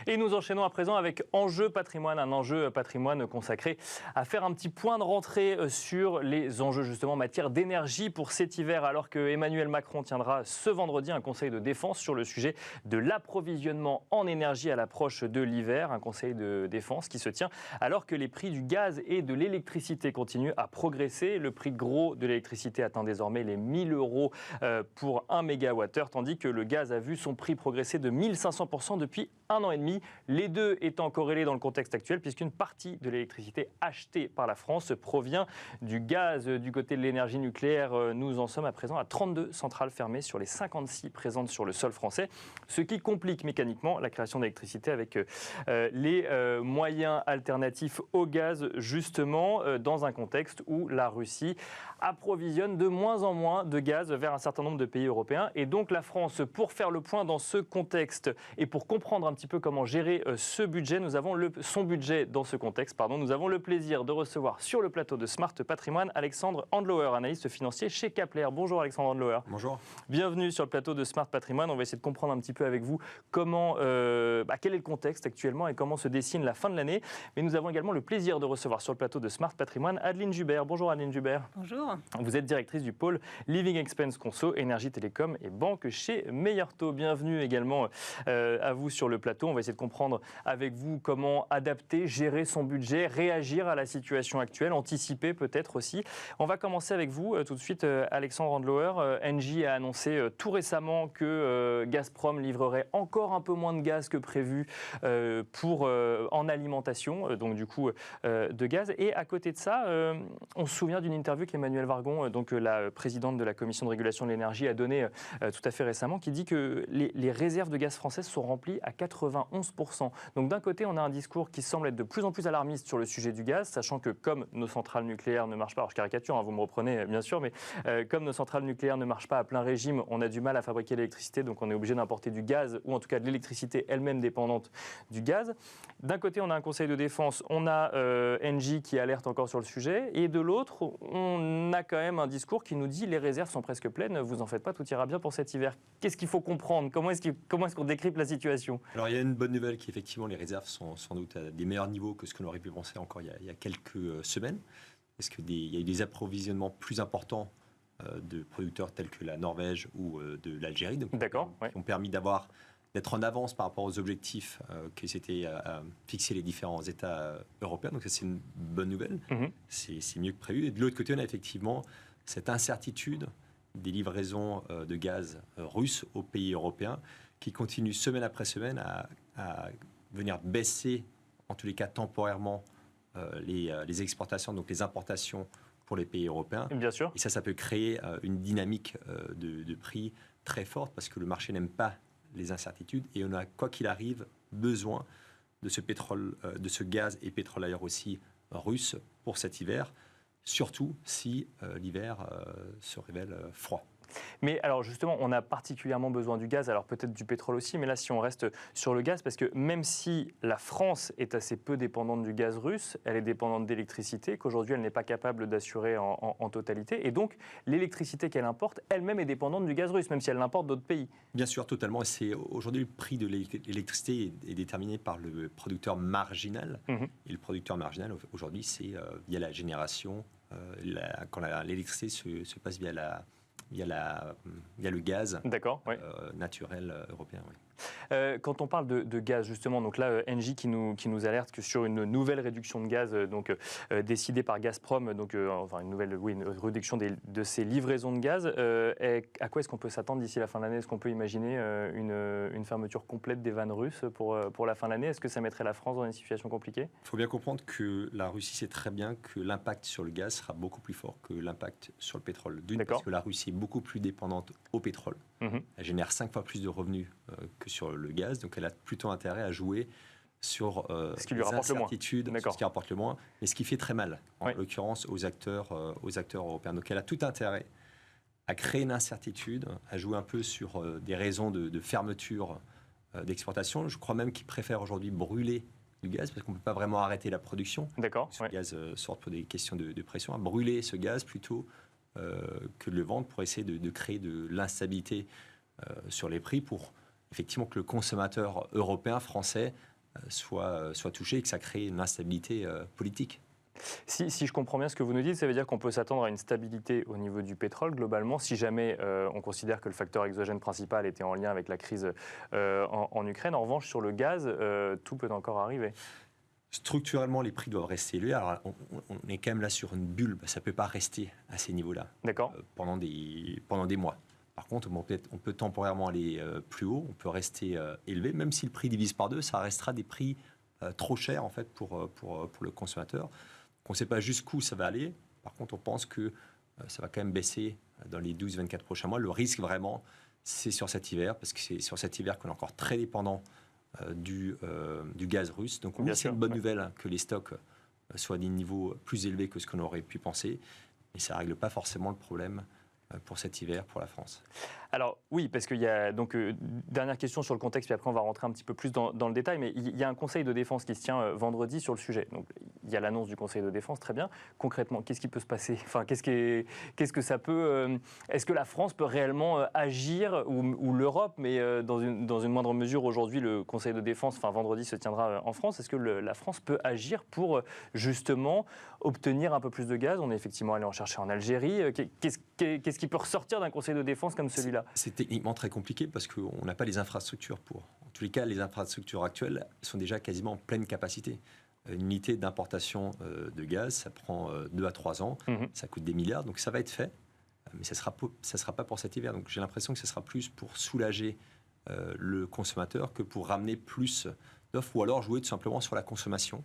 Et nous enchaînons à présent avec Enjeu patrimoine, un enjeu patrimoine consacré à faire un petit point de rentrée sur les enjeux justement en matière d'énergie pour cet hiver, alors que Emmanuel Macron tiendra ce vendredi un conseil de défense sur le sujet de l'approvisionnement en énergie à l'approche de l'hiver, un conseil de défense qui se tient alors que les prix du gaz et de l'électricité continuent à progresser. Le prix de gros de l'électricité atteint désormais les 1 000 euros pour 1 mégawattheure, tandis que le gaz a vu son prix progresser de 1 500% depuis un an et demi, les deux étant corrélés dans le contexte actuel, puisqu'une partie de l'électricité achetée par la France provient du gaz. Du côté de l'énergie nucléaire, nous en sommes à présent à 32 centrales fermées sur les 56 présentes sur le sol français, ce qui complique mécaniquement la création d'électricité avec les moyens alternatifs au gaz, justement, dans un contexte où la Russie approvisionne de moins en moins de gaz vers un certain nombre de pays européens. Et donc la France, pour faire le point dans ce contexte et pour comprendre un petit peu comment gérer ce budget, son budget dans ce contexte, nous avons le plaisir de recevoir sur le plateau de Smart Patrimoine Alexandre Handlauer, analyste financier chez Kepler. Bonjour Alexandre Handlauer. Bonjour. Bienvenue sur le plateau de Smart Patrimoine. On va essayer de comprendre un petit peu avec vous comment, quel est le contexte actuellement et comment se dessine la fin de l'année. Mais nous avons également le plaisir de recevoir sur le plateau de Smart Patrimoine Adeline Jubert. Bonjour Adeline Jubert. Bonjour. Vous êtes directrice du pôle Living Expense Conso, Énergie Télécom et Banque chez Meilleur Taux. Bienvenue également à vous sur le plateau. On va essayer de comprendre avec vous comment adapter, gérer son budget, réagir à la situation actuelle, anticiper peut-être aussi. On va commencer avec vous tout de suite, Alexandre Handlauer. Engie a annoncé tout récemment que Gazprom livrerait encore un peu moins de gaz que prévu en alimentation, donc du coup de gaz. Et à côté de ça, on se souvient d'une interview qu'Emmanuelle Wargon, donc la présidente de la Commission de régulation de l'énergie, a donnée tout à fait récemment, qui dit que les réserves de gaz françaises sont remplies à 91%. Donc d'un côté, on a un discours qui semble être de plus en plus alarmiste sur le sujet du gaz, sachant que comme nos centrales nucléaires ne marchent pas, alors je caricature, vous me reprenez bien sûr, mais comme nos centrales nucléaires ne marchent pas à plein régime, on a du mal à fabriquer l'électricité, donc on est obligé d'importer du gaz, ou en tout cas de l'électricité elle-même dépendante du gaz. D'un côté, on a un conseil de défense, on a Engie qui alerte encore sur le sujet, et de l'autre, on a quand même un discours qui nous dit les réserves sont presque pleines, vous en faites pas, tout ira bien pour cet hiver. Qu'est-ce qu'il faut comprendre ? Comment est-ce qu'on décrypte la situation ? Alors il y a une bonne nouvelle, qu'effectivement les réserves sont sans doute à des meilleurs niveaux que ce que l'on aurait pu penser encore il y a quelques semaines, parce qu'il y a eu des approvisionnements plus importants de producteurs tels que la Norvège ou de l'Algérie, donc, qui ont permis d'être en avance par rapport aux objectifs que s'étaient fixés les différents États européens. Donc ça, c'est une bonne nouvelle. C'est mieux que prévu. Et de l'autre côté, on a effectivement cette incertitude des livraisons de gaz russes aux pays européens qui continue semaine après semaine à venir baisser, en tous les cas temporairement, les exportations, donc les importations pour les pays européens. Bien sûr. Et ça peut créer une dynamique de prix très forte parce que le marché n'aime pas les incertitudes et on a, quoi qu'il arrive, besoin de ce pétrole, de ce gaz et pétrole ailleurs aussi russe pour cet hiver, surtout si l'hiver se révèle froid. Mais alors justement, on a particulièrement besoin du gaz, alors peut-être du pétrole aussi, mais là si on reste sur le gaz, parce que même si la France est assez peu dépendante du gaz russe, elle est dépendante d'électricité, qu'aujourd'hui elle n'est pas capable d'assurer en totalité, et donc l'électricité qu'elle importe, elle-même est dépendante du gaz russe, même si elle l'importe d'autres pays. Bien sûr, totalement. Et aujourd'hui, le prix de l'électricité est déterminé par le producteur marginal. Et le producteur marginal, aujourd'hui, c'est via la génération, quand l'électricité se passe via le gaz naturel européen. Oui. Quand on parle de gaz, justement, donc là, Engie qui nous alerte que sur une nouvelle réduction de gaz décidée par Gazprom, donc une réduction de ses livraisons de gaz, à quoi est-ce qu'on peut s'attendre d'ici la fin de l'année ? Est-ce qu'on peut imaginer une fermeture complète des vannes russes pour la fin de l'année ? Est-ce que ça mettrait la France dans une situation compliquée ? Il faut bien comprendre que la Russie sait très bien que l'impact sur le gaz sera beaucoup plus fort que l'impact sur le pétrole. Parce que la Russie est beaucoup plus dépendante au pétrole. Elle génère 5 fois plus de revenus que sur le gaz, donc elle a plutôt intérêt à jouer sur ce qui lui rapporte incertitudes, sur ce qui rapporte le moins, mais ce qui fait très mal, en l'occurrence aux acteurs européens. Donc elle a tout intérêt à créer une incertitude, à jouer un peu sur des raisons de fermeture d'exportation. Je crois même qu'ils préfèrent aujourd'hui brûler du gaz, parce qu'on ne peut pas vraiment arrêter la production. Le gaz sort pour des questions de pression, à brûler ce gaz plutôt que de le vendre pour essayer de créer de l'instabilité sur les prix pour effectivement que le consommateur européen, français, soit touché et que ça crée une instabilité politique. Si je comprends bien ce que vous nous dites, ça veut dire qu'on peut s'attendre à une stabilité au niveau du pétrole globalement, si jamais on considère que le facteur exogène principal était en lien avec la crise en Ukraine. En revanche, sur le gaz, tout peut encore arriver. Structurellement, les prix doivent rester élevés. Alors, on est quand même là sur une bulle. Ça ne peut pas rester à ces niveaux-là pendant des mois. Par contre, on peut temporairement aller plus haut, on peut rester élevé. Même si le prix divise par deux, ça restera des prix trop chers en fait, pour le consommateur. On ne sait pas jusqu'où ça va aller. Par contre, on pense que ça va quand même baisser dans les 12-24 prochains mois. Le risque, vraiment, c'est sur cet hiver, parce que c'est sur cet hiver qu'on est encore très dépendant du gaz russe. Donc, c'est une bonne nouvelle que les stocks soient à des niveaux plus élevés que ce qu'on aurait pu penser. Mais ça ne règle pas forcément le problème pour cet hiver, pour la France. Alors oui, parce qu'il y a donc dernière question sur le contexte, puis après on va rentrer un petit peu plus dans le détail, mais il y a un conseil de défense qui se tient vendredi sur le sujet. Donc il y a l'annonce du conseil de défense, très bien. Concrètement, qu'est-ce qui peut se passer? Enfin, qu'est-ce que ça peut est-ce que la France peut réellement agir ou l'Europe, mais dans une moindre mesure aujourd'hui, le conseil de défense, enfin vendredi se tiendra en France. Est-ce que la France peut agir pour justement obtenir un peu plus de gaz? On est effectivement allé en chercher en Algérie. Qu'est-ce qui peut ressortir d'un conseil de défense comme celui-là? C'est techniquement très compliqué parce qu'on n'a pas les infrastructures pour. En tous les cas, les infrastructures actuelles sont déjà quasiment en pleine capacité. Une unité d'importation de gaz, ça prend 2 à 3 ans, ça coûte des milliards, donc ça va être fait, mais ça sera pas pour cet hiver. Donc j'ai l'impression que ce sera plus pour soulager le consommateur que pour ramener plus d'offres, ou alors jouer tout simplement sur la consommation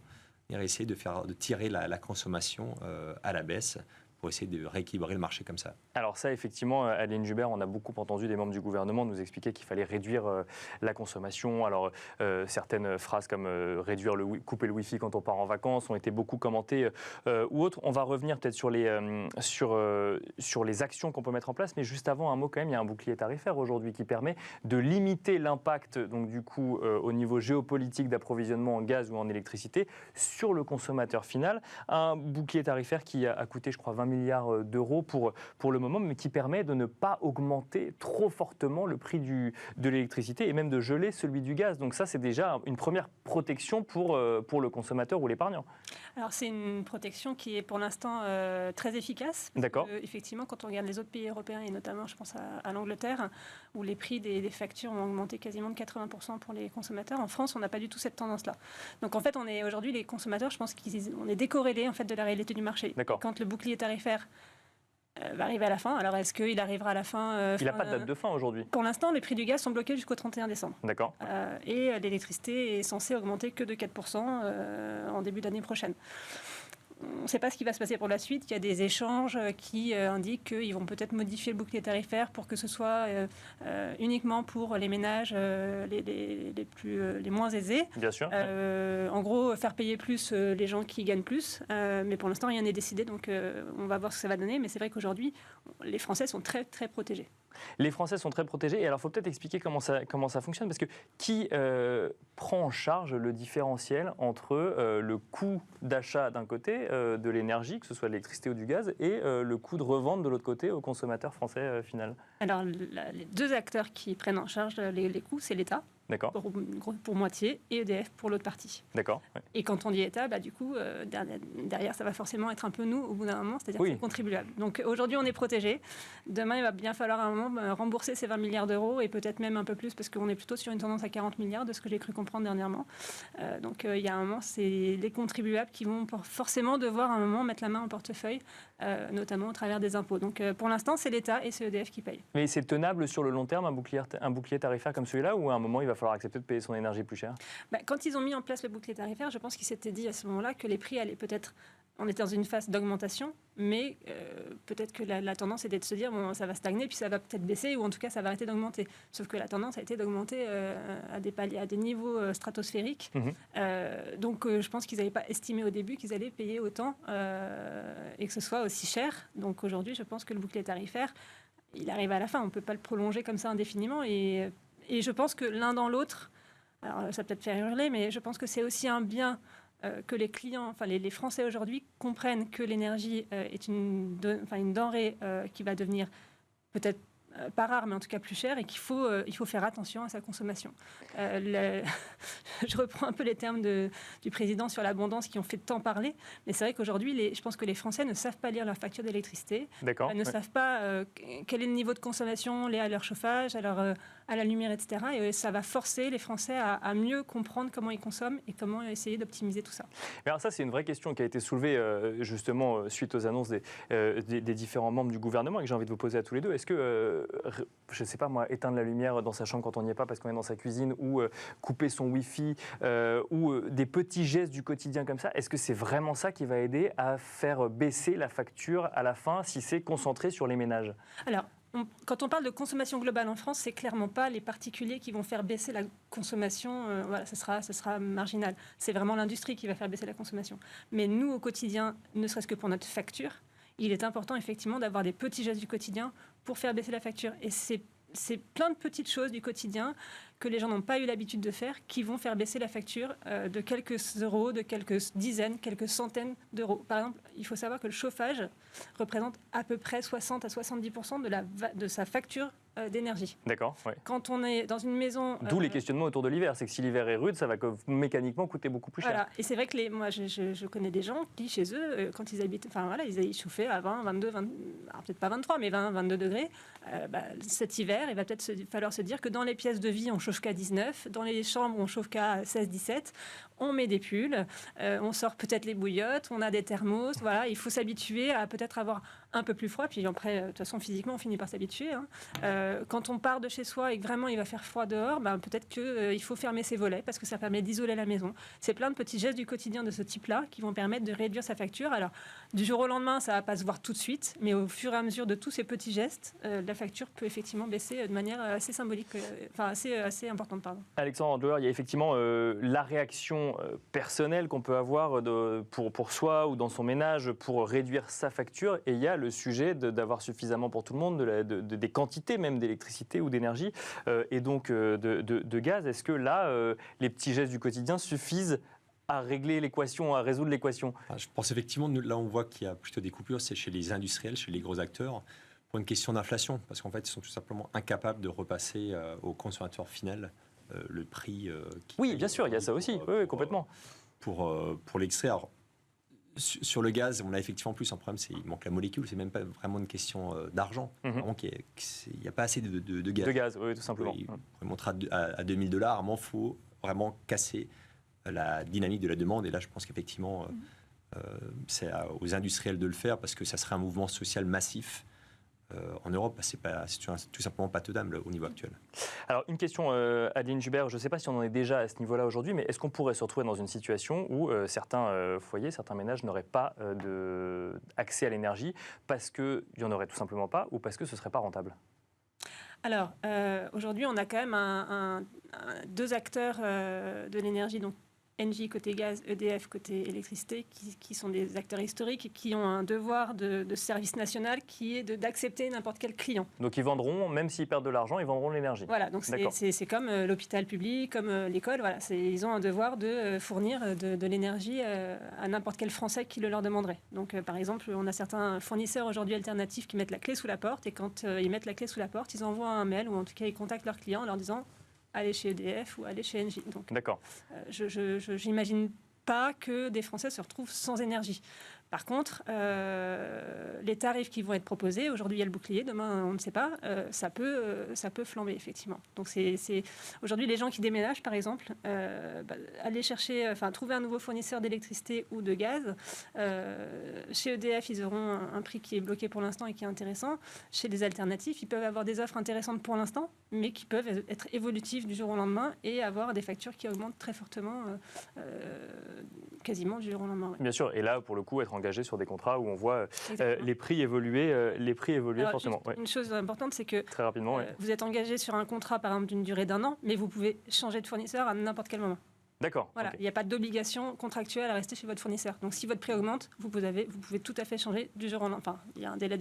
et essayer de tirer la consommation à la baisse, pour essayer de rééquilibrer le marché comme ça. Alors ça, effectivement, Adeline Joubert, on a beaucoup entendu des membres du gouvernement nous expliquer qu'il fallait réduire la consommation. Alors certaines phrases comme couper le Wi-Fi quand on part en vacances ont été beaucoup commentées ou autres. On va revenir peut-être sur les actions qu'on peut mettre en place, mais juste avant, un mot quand même, il y a un bouclier tarifaire aujourd'hui qui permet de limiter l'impact, donc du coup, au niveau géopolitique d'approvisionnement en gaz ou en électricité sur le consommateur final. Un bouclier tarifaire qui a coûté, je crois, 20 milliards d'euros pour le moment, mais qui permet de ne pas augmenter trop fortement le prix de l'électricité et même de geler celui du gaz. Donc ça, c'est déjà une première protection pour le consommateur ou l'épargnant. Alors c'est une protection qui est pour l'instant très efficace. D'accord. Effectivement, quand on regarde les autres pays européens, et notamment je pense à l'Angleterre, où les prix des factures ont augmenté quasiment de 80% pour les consommateurs, en France, on n'a pas du tout cette tendance-là. Donc en fait, aujourd'hui, les consommateurs, je pense qu'on est décorrélés en fait, de la réalité du marché. D'accord. Quand le bouclier tarifaire va arriver à la fin. Alors, est-ce qu'il arrivera à la fin Il n'a pas de date de fin aujourd'hui. Pour l'instant, les prix du gaz sont bloqués jusqu'au 31 décembre. D'accord. Et l'électricité est censée augmenter que de 4% en début d'année prochaine. On ne sait pas ce qui va se passer pour la suite. Il y a des échanges qui indiquent qu'ils vont peut-être modifier le bouclier tarifaire pour que ce soit uniquement pour les ménages les moins aisés. Bien sûr. En gros, faire payer plus les gens qui gagnent plus. Mais pour l'instant, rien n'est décidé. Donc, on va voir ce que ça va donner. Mais c'est vrai qu'aujourd'hui, les Français sont très, très protégés. Les Français sont très protégés. Et alors, il faut peut-être expliquer comment ça fonctionne. Parce que qui prend en charge le différentiel entre le coût d'achat d'un côté de l'énergie, que ce soit de l'électricité ou du gaz, et le coût de revente de l'autre côté au consommateur français final? Alors, les deux acteurs qui prennent en charge les coûts, c'est l'État. D'accord. Pour moitié, et EDF pour l'autre partie. D'accord. Ouais. Et quand on dit État, du coup, derrière, ça va forcément être un peu nous, au bout d'un moment, c'est-à-dire les contribuables. Donc aujourd'hui, on est protégés. Demain, il va bien falloir à un moment rembourser ces 20 milliards d'euros, et peut-être même un peu plus, parce qu'on est plutôt sur une tendance à 40 milliards, de ce que j'ai cru comprendre dernièrement. Donc il y a un moment, c'est les contribuables qui vont forcément devoir à un moment mettre la main en portefeuille, notamment au travers des impôts. Donc pour l'instant, c'est l'État et c'est EDF qui paye. Mais c'est tenable sur le long terme, un bouclier tarifaire comme celui-là, ou à un moment, il va falloir accepter de payer son énergie plus cher? Quand ils ont mis en place le bouclier tarifaire, je pense qu'ils s'étaient dit à ce moment-là que les prix allaient peut-être... On était dans une phase d'augmentation, mais peut-être que la tendance était de se dire bon, ça va stagner, puis ça va peut-être baisser, ou en tout cas ça va arrêter d'augmenter. Sauf que la tendance a été d'augmenter à des niveaux stratosphériques. Donc je pense qu'ils n'avaient pas estimé au début qu'ils allaient payer autant et que ce soit aussi cher. Donc aujourd'hui, je pense que le bouclier tarifaire, il arrive à la fin. On ne peut pas le prolonger comme ça indéfiniment. Et je pense que l'un dans l'autre, alors ça peut peut-être faire hurler, mais je pense que c'est aussi un bien que les clients, enfin les Français aujourd'hui comprennent que l'énergie est une denrée qui va devenir peut-être pas rare, mais en tout cas plus cher, et qu'il faut faire attention à sa consommation. Je reprends un peu les termes du président sur l'abondance qui ont fait tant parler, mais c'est vrai qu'aujourd'hui, je pense que les Français ne savent pas lire leur facture d'électricité, ne savent pas quel est le niveau de consommation lié à leur chauffage, à la lumière, etc. Et ça va forcer les Français à mieux comprendre comment ils consomment et comment essayer d'optimiser tout ça. Mais alors ça, c'est une vraie question qui a été soulevée justement suite aux annonces des différents membres du gouvernement et que j'ai envie de vous poser à tous les deux. Est-ce que, je ne sais pas moi, éteindre la lumière dans sa chambre quand on n'y est pas parce qu'on est dans sa cuisine ou couper son Wi-Fi ou des petits gestes du quotidien comme ça, est-ce que c'est vraiment ça qui va aider à faire baisser la facture à la fin si c'est concentré sur les ménages ? Alors, quand on parle de consommation globale en France, c'est clairement pas les particuliers qui vont faire baisser la consommation. Voilà, ce sera marginal. C'est vraiment l'industrie qui va faire baisser la consommation. Mais nous, au quotidien, ne serait-ce que pour notre facture, il est important effectivement d'avoir des petits gestes du quotidien pour faire baisser la facture. Et c'est plein de petites choses du quotidien que les gens n'ont pas eu l'habitude de faire qui vont faire baisser la facture de quelques euros, de quelques dizaines, quelques centaines d'euros. Par exemple, il faut savoir que le chauffage représente à peu près 60 à 70% de sa facture d'énergie. D'accord. Ouais. Quand on est dans une maison... D'où les questionnements autour de l'hiver. C'est que si l'hiver est rude, ça va mécaniquement coûter beaucoup plus cher. Voilà. Et c'est vrai que moi, je connais des gens qui, chez eux, quand ils habitent... Enfin, voilà, ils chauffaient à 20, 22, 20... Alors, peut-être pas 23, mais 20, 22 degrés. Cet hiver, il va peut-être falloir se dire que dans les pièces de vie, on chauffe qu'à 19. Dans les chambres, on chauffe qu'à 16, 17. On met des pulls. On sort peut-être les bouillottes. On a des thermos. Voilà, il faut s'habituer à peut-être avoir un peu plus froid. Puis après, de toute façon, physiquement, on finit par s'habituer. Quand on part de chez soi et que vraiment il va faire froid dehors, peut-être qu'il faut fermer ses volets parce que ça permet d'isoler la maison. C'est plein de petits gestes du quotidien de ce type-là qui vont permettre de réduire sa facture. Alors, du jour au lendemain, ça ne va pas se voir tout de suite, mais au fur et à mesure de tous ces petits gestes, la facture peut effectivement baisser de manière assez symbolique, assez importante. Pardon. Alexandre Andlauer, il y a effectivement la réaction personnelle qu'on peut avoir pour soi ou dans son ménage pour réduire sa facture, et il y a le sujet d'avoir suffisamment pour tout le monde, des quantités même d'électricité ou d'énergie et donc de gaz. Est-ce que là, les petits gestes du quotidien suffisent à régler l'équation, à résoudre l'équation ? Je pense effectivement, là on voit qu'il y a plutôt des coupures, c'est chez les industriels, chez les gros acteurs, pour une question d'inflation, parce qu'en fait ils sont tout simplement incapables de repasser au consommateur final le prix. Oui, bien sûr, il y a ça aussi, oui, complètement. Pour l'extrait. Alors, sur le gaz, on a effectivement plus un problème, il manque la molécule, c'est même pas vraiment une question d'argent. Vraiment il n'y a pas assez de gaz. De gaz, oui, tout simplement. Il faut montrer à $2 000, il faut vraiment casser la dynamique de la demande. Et là, je pense qu'effectivement, c'est aux industriels de le faire parce que ça serait un mouvement social massif. En Europe, c'est tout simplement pas tenable au niveau actuel. Alors, une question, Adeline Joubert, je ne sais pas si on en est déjà à ce niveau-là aujourd'hui, mais est-ce qu'on pourrait se retrouver dans une situation où certains foyers, certains ménages n'auraient pas accès à l'énergie parce qu'il n'y en aurait tout simplement pas ou parce que ce ne serait pas rentable ? Alors, aujourd'hui, on a quand même deux acteurs de l'énergie, donc Engie côté gaz, EDF côté électricité, qui sont des acteurs historiques et qui ont un devoir de service national qui est d'accepter n'importe quel client. Donc ils vendront, même s'ils perdent de l'argent, ils vendront l'énergie. Voilà, donc c'est comme l'hôpital public, comme l'école, voilà, ils ont un devoir de fournir de l'énergie à n'importe quel Français qui le leur demanderait. Donc par exemple, on a certains fournisseurs aujourd'hui alternatifs qui mettent la clé sous la porte et quand ils mettent la clé sous la porte, ils envoient un mail ou en tout cas ils contactent leurs clients en leur disant aller chez EDF ou aller chez Engie. Donc, d'accord. Je n'imagine pas que des Français se retrouvent sans énergie. Par contre, les tarifs qui vont être proposés, aujourd'hui il y a le bouclier, demain on ne sait pas, ça peut flamber effectivement. Donc aujourd'hui les gens qui déménagent par exemple, aller trouver un nouveau fournisseur d'électricité ou de gaz. Chez EDF ils auront un prix qui est bloqué pour l'instant et qui est intéressant. Chez les alternatifs ils peuvent avoir des offres intéressantes pour l'instant, mais qui peuvent être évolutives du jour au lendemain et avoir des factures qui augmentent très fortement, quasiment du jour au lendemain. Ouais. Bien sûr, et là pour le coup être engagé sur des contrats où on voit les prix évoluer, Alors, forcément. Ouais. Une chose importante, c'est que très rapidement, vous êtes engagé sur un contrat, par exemple, d'une durée d'1 an, mais vous pouvez changer de fournisseur à n'importe quel moment. D'accord. Voilà, il n'y a pas d'obligation contractuelle à rester chez votre fournisseur. Donc, si votre prix augmente, vous pouvez tout à fait changer du jour au lendemain. Enfin, il y a un délai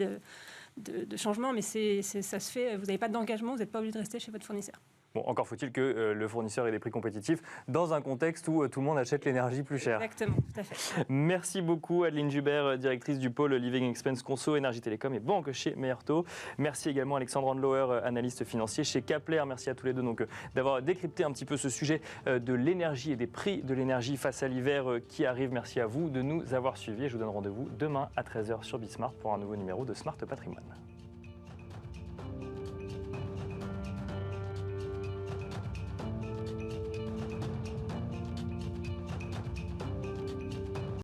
de changement, mais ça se fait, vous n'avez pas d'engagement, vous n'êtes pas obligé de rester chez votre fournisseur. Bon, encore faut-il que le fournisseur ait des prix compétitifs dans un contexte où tout le monde achète l'énergie plus chère. Exactement, tout à fait. Merci beaucoup Adeline Jubert, directrice du pôle Living Expense Conso, Énergie Télécom et Banque chez Meilleur-Taux. Merci également Alexandre Andlauer, analyste financier chez Kepler. Merci à tous les deux d'avoir décrypté un petit peu ce sujet de l'énergie et des prix de l'énergie face à l'hiver qui arrive. Merci à vous de nous avoir suivis et je vous donne rendez-vous demain à 13h sur Bismart pour un nouveau numéro de Smart Patrimoine.